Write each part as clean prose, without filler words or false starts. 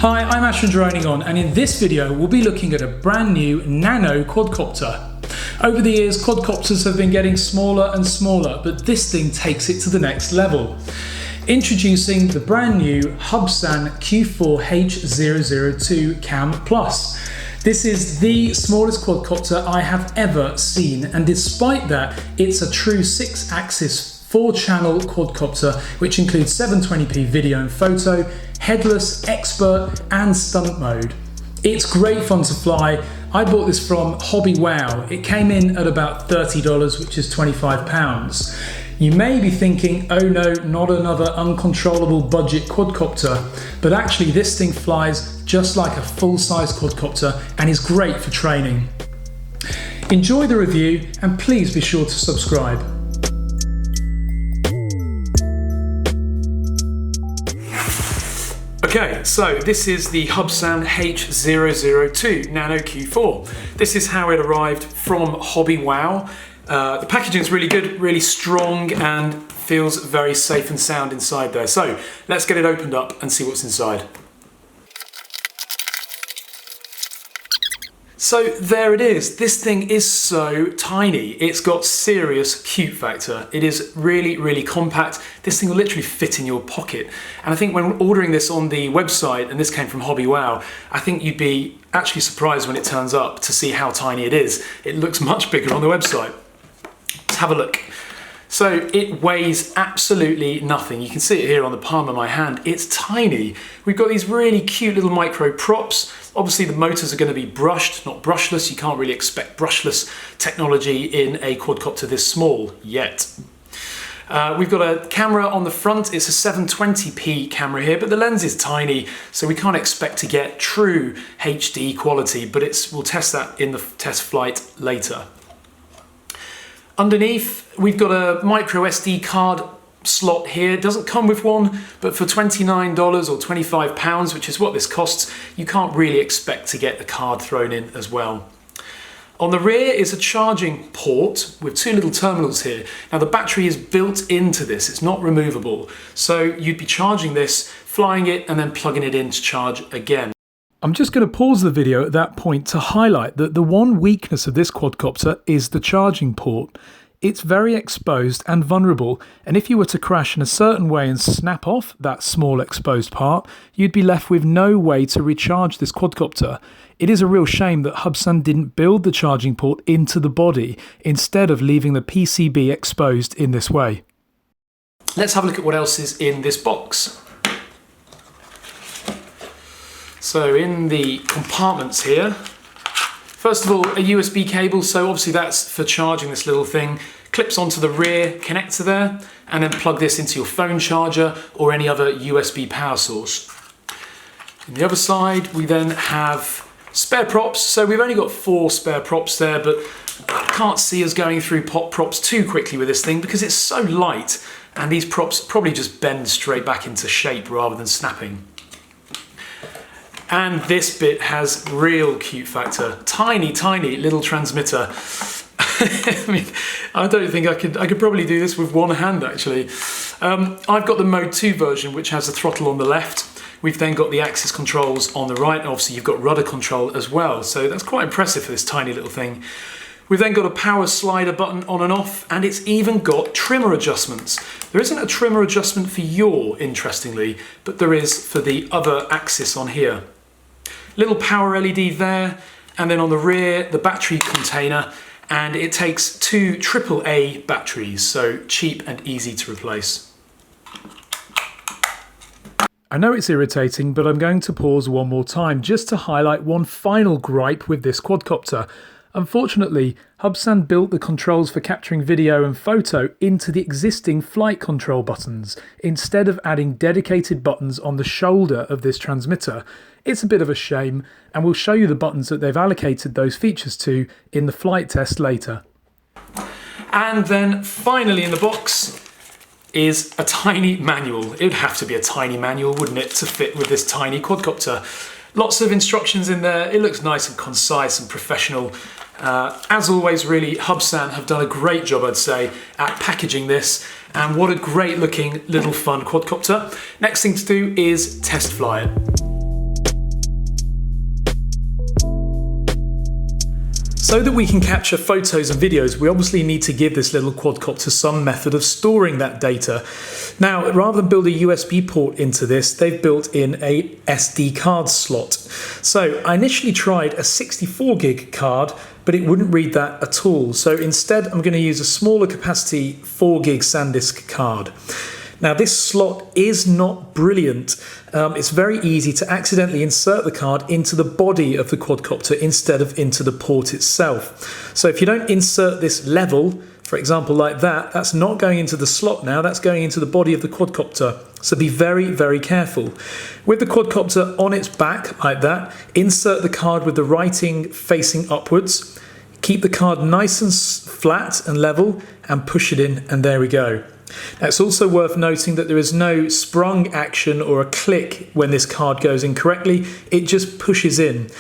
Hi, I'm Ash from DroningON, and in this video we'll be looking at a brand new nano quadcopter. Over the years, quadcopters have been getting smaller and smaller, but this thing takes it to the next level. Introducing the brand new Hubsan Q4 H002 Cam Plus. This is the smallest quadcopter I have ever seen, and despite that, it's a true 6-axis 4-channel quadcopter, which includes 720p video and photo, headless, expert, and stunt mode. It's great fun to fly. I bought this from Hobby Wow. It came in at about $30, which is £25. You may be thinking, oh no, not another uncontrollable budget quadcopter, but actually this thing flies just like a full-size quadcopter and is great for training. Enjoy the review and please be sure to subscribe. Okay, so this is the Hubsan H002 Nano Q4. This is how it arrived from Hobby Wow. The packaging is really good, really strong, and feels very safe and sound inside there. So let's get it opened up and see what's inside. So there it is. This thing is so tiny. It's got serious cute factor. It is really, really compact. This thing will literally fit in your pocket. And I think when ordering this on the website, and this came from Hobby Wow, I think you'd be actually surprised when it turns up to see how tiny it is. It looks much bigger on the website. Let's have a look. So it weighs absolutely nothing. You can see it here on the palm of my hand. It's tiny. We've got these really cute little micro props. Obviously the motors are going to be brushed, not brushless. You can't really expect brushless technology in a quadcopter this small yet. We've got a camera on the front. It's a 720p camera here, but the lens is tiny, so we can't expect to get true HD quality, but we'll test that in the test flight later. Underneath, we've got a micro SD card slot here. It doesn't come with one, but for $29 or £25, which is what this costs, you can't really expect to get the card thrown in as well. On the rear is a charging port with two little terminals here. Now the battery is built into this, it's not removable. So you'd be charging this, flying it, and then plugging it in to charge again. I'm just going to pause the video at that point to highlight that the one weakness of this quadcopter is the charging port. It's very exposed and vulnerable, and if you were to crash in a certain way and snap off that small exposed part, you'd be left with no way to recharge this quadcopter. It is a real shame that Hubsan didn't build the charging port into the body instead of leaving the PCB exposed in this way. Let's have a look at what else is in this box. So in the compartments here, first of all, a USB cable, so obviously that's for charging this little thing. Clips onto the rear connector there, and then plug this into your phone charger or any other USB power source. On the other side, we then have spare props. So we've only got 4 spare props there, but I can't see us going through pop props too quickly with this thing because it's so light, and these props probably just bend straight back into shape rather than snapping. And this bit has real cute factor. Tiny, tiny little transmitter. I mean, I don't think I could probably do this with one hand actually. I've got the Mode 2 version, which has a throttle on the left. We've then got the axis controls on the right, and obviously you've got rudder control as well. So that's quite impressive for this tiny little thing. We've then got a power slider button on and off, and it's even got trimmer adjustments. There isn't a trimmer adjustment for yaw, interestingly, but there is for the other axis on here. Little power LED there, and then on the rear, the battery container, and it takes 2 AAA batteries, so cheap and easy to replace. I know it's irritating, but I'm going to pause one more time just to highlight one final gripe with this quadcopter. Unfortunately, Hubsan built the controls for capturing video and photo into the existing flight control buttons, instead of adding dedicated buttons on the shoulder of this transmitter. It's a bit of a shame, and we'll show you the buttons that they've allocated those features to in the flight test later. And then finally in the box is a tiny manual. It would have to be a tiny manual, wouldn't it, to fit with this tiny quadcopter. Lots of instructions in there. It looks nice and concise and professional. As always, really, Hubsan have done a great job, I'd say, at packaging this, and what a great looking little fun quadcopter. Next thing to do is test fly it. So that we can capture photos and videos, we obviously need to give this little quadcopter some method of storing that data. Now, rather than build a USB port into this, they've built in a SD card slot. So I initially tried a 64 gig card, but it wouldn't read that at all. So instead, I'm going to use a smaller capacity 4 gig SanDisk card. Now, this slot is not brilliant. It's very easy to accidentally insert the card into the body of the quadcopter instead of into the port itself. So if you don't insert this level, for example like that, that's not going into the slot now, that's going into the body of the quadcopter. So be very, very careful. With the quadcopter on its back like that, insert the card with the writing facing upwards, keep the card nice and flat and level, and push it in, and there we go. Now, it's also worth noting that there is no sprung action or a click when this card goes in correctly, it just pushes in.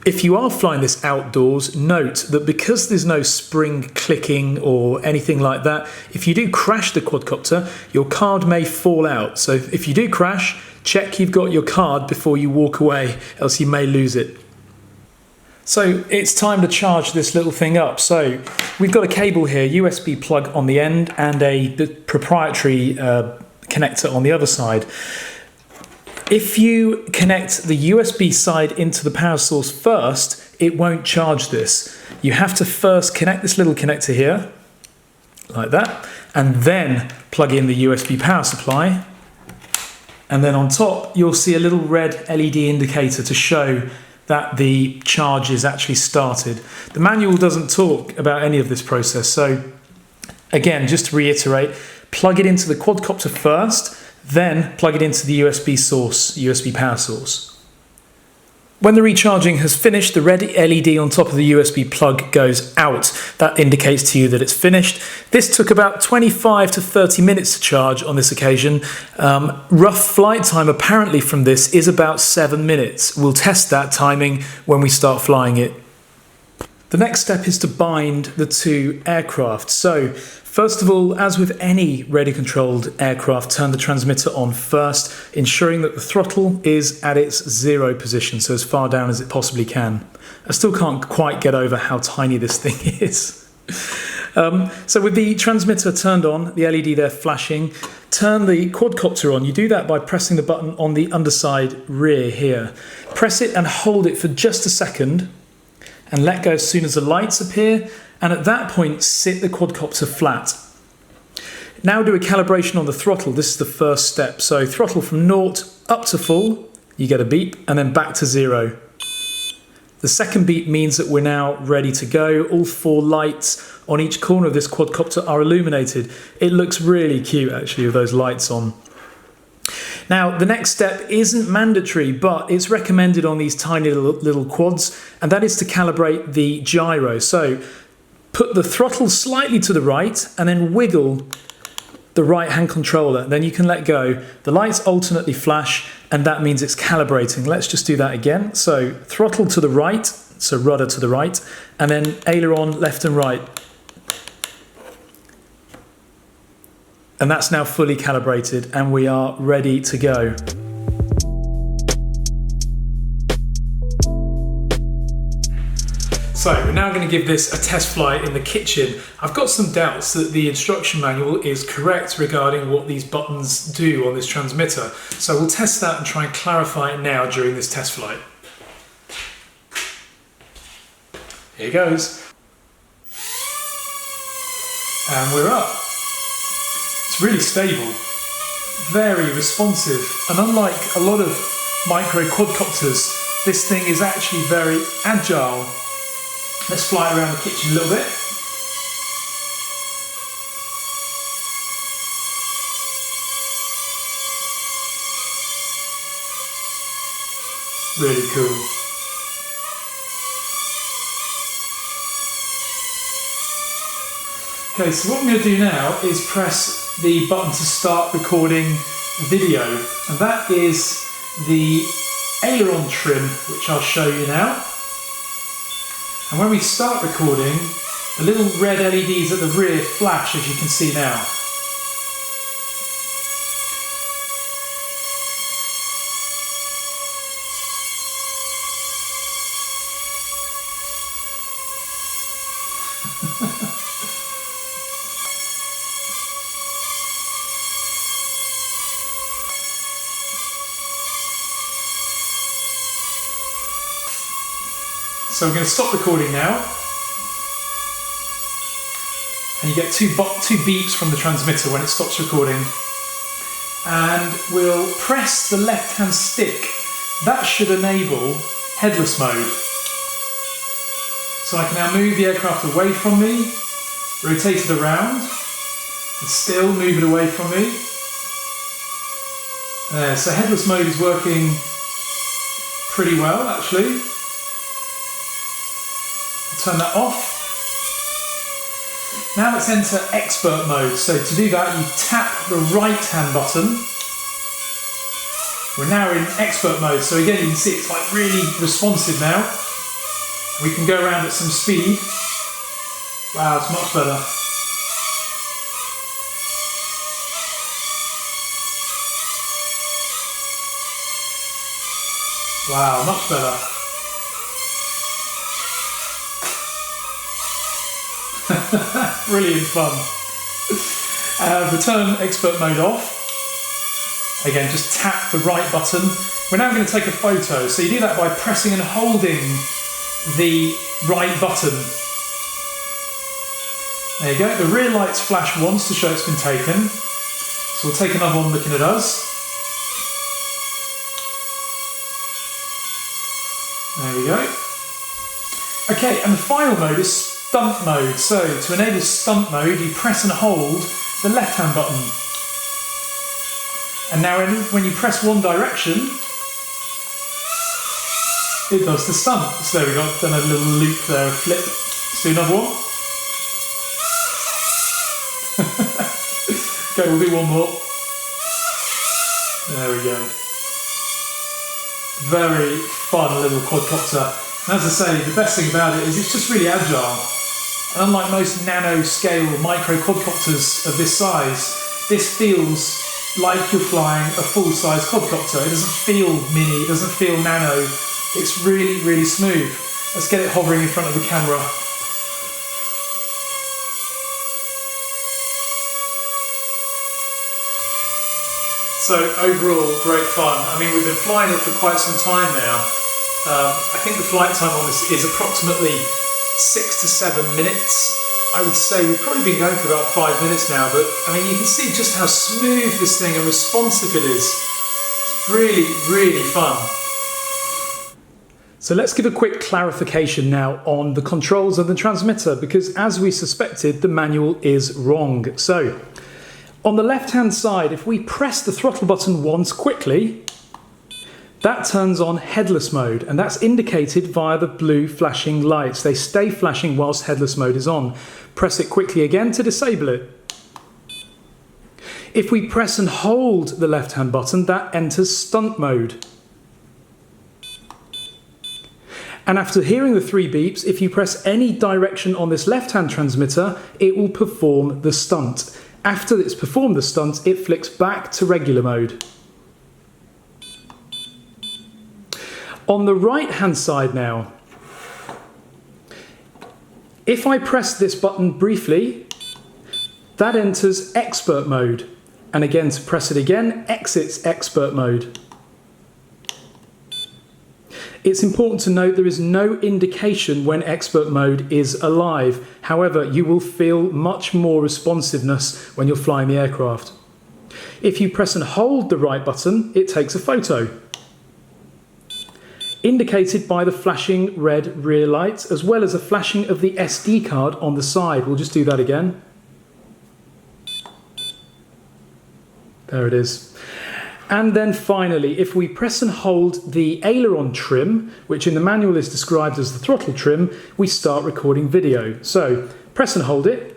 If you are flying this outdoors, note that because there's no spring clicking or anything like that, if you do crash the quadcopter, your card may fall out. So if you do crash, check you've got your card before you walk away, else you may lose it. So it's time to charge this little thing up. So we've got a cable here, USB plug on the end, and a proprietary connector on the other side. If you connect the USB side into the power source first, it won't charge this. You have to first connect this little connector here, like that, and then plug in the USB power supply. And then on top, you'll see a little red LED indicator to show that the charge is actually started. The manual doesn't talk about any of this process. So again, just to reiterate, plug it into the quadcopter first, then plug it into the USB power source. When the recharging has finished, the red LED on top of the USB plug goes out. That indicates to you that it's finished. This took about 25 to 30 minutes to charge on this occasion. Rough flight time apparently from this is about 7 minutes. We'll test that timing when we start flying it. The next step is to bind the two aircraft. So first of all, as with any radio-controlled aircraft, turn the transmitter on first, ensuring that the throttle is at its 0 position, so as far down as it possibly can. I still can't quite get over how tiny this thing is. So with the transmitter turned on, the LED there flashing, turn the quadcopter on. You do that by pressing the button on the underside rear here. Press it and hold it for just a second, and let go as soon as the lights appear, and at that point sit the quadcopter flat. Now do a calibration on the throttle. This is the first step. So throttle from 0 up to full, you get a beep, and then back to 0. The second beep means that we're now ready to go. All 4 lights on each corner of this quadcopter are illuminated. It looks really cute actually with those lights on. Now, the next step isn't mandatory, but it's recommended on these tiny little quads, and that is to calibrate the gyro. So put the throttle slightly to the right and then wiggle the right-hand controller. Then you can let go. The lights alternately flash, and that means it's calibrating. Let's just do that again. So throttle to the right, so rudder to the right, and then aileron left and right. And that's now fully calibrated, and we are ready to go. So we're now going to give this a test flight in the kitchen. I've got some doubts that the instruction manual is correct regarding what these buttons do on this transmitter. So we'll test that and try and clarify it now during this test flight. Here goes. And we're up. It's really stable, very responsive, and unlike a lot of micro quadcopters, this thing is actually very agile. Let's fly around the kitchen a little bit. Really cool. Okay, so what I'm going to do now is press the button to start recording video, and that is the aileron trim, which I'll show you now. And when we start recording, the little red LEDs at the rear flash, as you can see now. So I'm going to stop recording now, and you get two beeps from the transmitter when it stops recording. And we'll press the left-hand stick. That should enable headless mode. So I can now move the aircraft away from me, rotate it around, and still move it away from me. So headless mode is working pretty well, actually. Turn that off. Now let's enter expert mode. So to do that, you tap the right hand button. We're now in expert mode. So again, you can see it's like really responsive now. We can go around at some speed. Wow, it's much better. Wow, much better. Brilliant fun. Return expert mode off. Again, just tap the right button. We're now going to take a photo. So you do that by pressing and holding the right button. There you go. The rear lights flash once to show it's been taken. So we'll take another one looking at us. There we go. Okay, and the final mode is Stunt mode. So to enable stunt mode, you press and hold the left-hand button. And now when you press one direction, it does the stunt. So there we go, done a little loop there, a flip. Let's do another one. Okay, we'll do one more. There we go. Very fun little quadcopter. And as I say, the best thing about it is it's just really agile. And unlike most nano-scale micro quadcopters of this size, this feels like you're flying a full-size quadcopter. It doesn't feel mini, it doesn't feel nano. It's really, really smooth. Let's get it hovering in front of the camera. So overall, great fun. I mean, we've been flying it for quite some time now. I think the flight time on this is approximately 6 to 7 minutes. I would say we've probably been going for about 5 minutes now, but I mean, you can see just how smooth this thing and responsive it is. It's really, really fun. So let's give a quick clarification now on the controls of the transmitter, because as we suspected, the manual is wrong. So on the left-hand side, if we press the throttle button once quickly, that turns on headless mode, and that's indicated via the blue flashing lights. They stay flashing whilst headless mode is on. Press it quickly again to disable it. If we press and hold the left-hand button, that enters stunt mode. And after hearing the 3 beeps, if you press any direction on this left-hand transmitter, it will perform the stunt. After it's performed the stunt, it flicks back to regular mode. On the right-hand side now, if I press this button briefly, that enters expert mode. And again, to press it again, exits expert mode. It's important to note there is no indication when expert mode is alive. However, you will feel much more responsiveness when you're flying the aircraft. If you press and hold the right button, it takes a photo, indicated by the flashing red rear lights, as well as a flashing of the SD card on the side. We'll just do that again. There it is. And then finally, if we press and hold the aileron trim, which in the manual is described as the throttle trim, we start recording video. So press and hold it.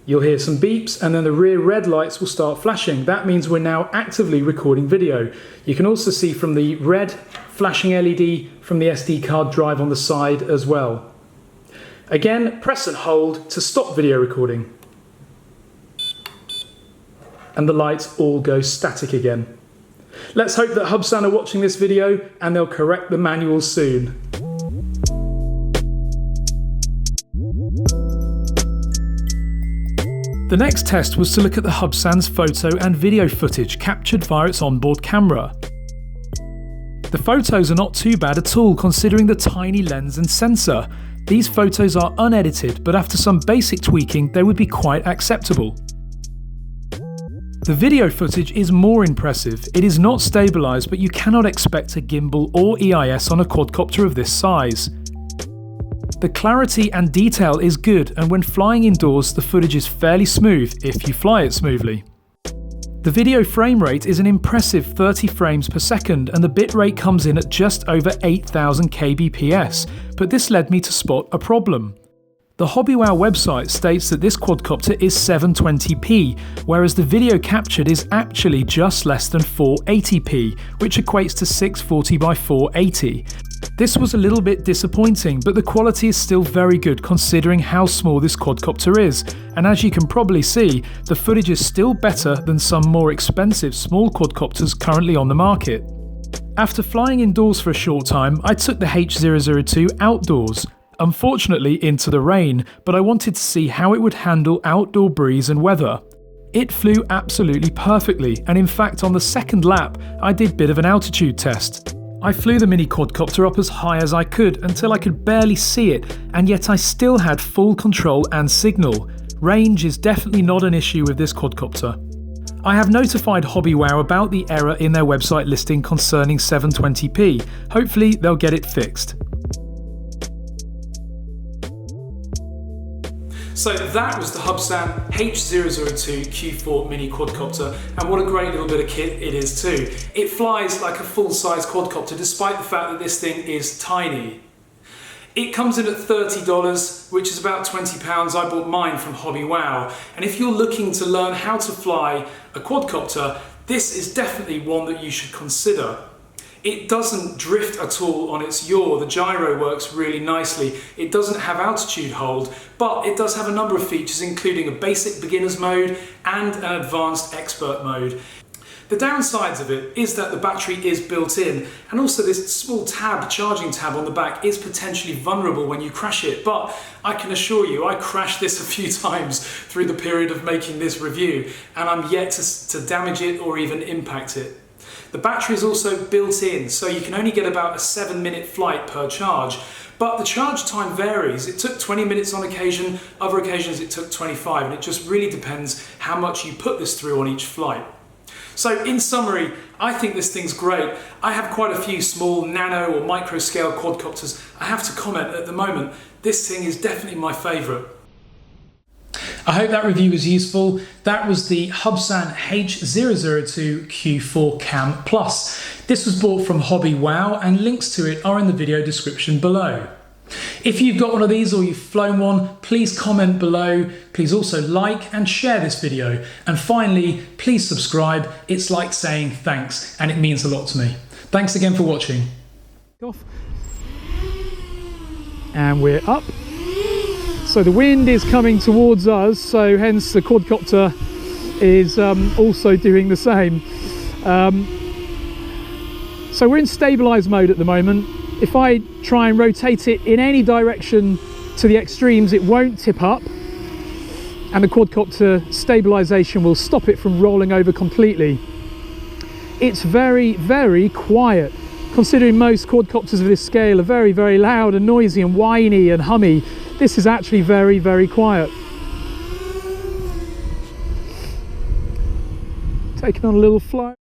You'll hear some beeps, and then the rear red lights will start flashing. That means we're now actively recording video. You can also see from the red flashing LED from the SD card drive on the side as well. Again, press and hold to stop video recording. And the lights all go static again. Let's hope that Hubsan are watching this video and they'll correct the manual soon. The next test was to look at the Hubsan's photo and video footage captured via its onboard camera. The photos are not too bad at all considering the tiny lens and sensor. These photos are unedited, but after some basic tweaking they would be quite acceptable. The video footage is more impressive. It is not stabilised, but you cannot expect a gimbal or EIS on a quadcopter of this size. The clarity and detail is good, and when flying indoors the footage is fairly smooth if you fly it smoothly. The video frame rate is an impressive 30 frames per second, and the bitrate comes in at just over 8000 kbps, but this led me to spot a problem. The HobbyWow website states that this quadcopter is 720p, whereas the video captured is actually just less than 480p, which equates to 640 by 480. This was a little bit disappointing, but the quality is still very good considering how small this quadcopter is, and as you can probably see, the footage is still better than some more expensive small quadcopters currently on the market. After flying indoors for a short time, I took the H002 outdoors. Unfortunately into the rain, but I wanted to see how it would handle outdoor breeze and weather. It flew absolutely perfectly, and in fact on the second lap I did a bit of an altitude test. I flew the mini quadcopter up as high as I could until I could barely see it, and yet I still had full control and signal. Range is definitely not an issue with this quadcopter. I have notified HobbyWow about the error in their website listing concerning 720p. Hopefully they'll get it fixed. So that was the Hubsan H002 Q4 mini quadcopter, and what a great little bit of kit it is too. It flies like a full-size quadcopter despite the fact that this thing is tiny. It comes in at $30, which is about £20. I bought mine from HobbyWow, and if you're looking to learn how to fly a quadcopter, this is definitely one that you should consider. It doesn't drift at all on its yaw. The gyro works really nicely. It doesn't have altitude hold, but it does have a number of features including a basic beginner's mode and an advanced expert mode. The downsides of it is that the battery is built in, and also this small tab, charging tab on the back, is potentially vulnerable when you crash it, but I can assure you I crashed this a few times through the period of making this review, and I'm yet to damage it or even impact it. The battery is also built in, so you can only get about a 7-minute flight per charge, but the charge time varies. It took 20 minutes on occasion, other occasions it took 25, and it just really depends how much you put this through on each flight. So in summary, I think this thing's great. I have quite a few small nano or micro scale quadcopters. I have to comment at the moment, this thing is definitely my favourite. I hope that review was useful. That was the Hubsan H002 Q4 Cam Plus. This was bought from HobbyWow, and links to it are in the video description below. If you've got one of these or you've flown one, please comment below. Please also like and share this video. And finally, please subscribe. It's like saying thanks, and it means a lot to me. Thanks again for watching. And we're up. So the wind is coming towards us, so hence the quadcopter is also doing the same. So we're in stabilised mode at the moment. If I try and rotate it in any direction to the extremes, it won't tip up, and the quadcopter stabilisation will stop it from rolling over completely. It's very, very quiet, considering most quadcopters of this scale are very, very loud and noisy and whiny and hummy. This is actually very, very quiet. Taking on a little flight.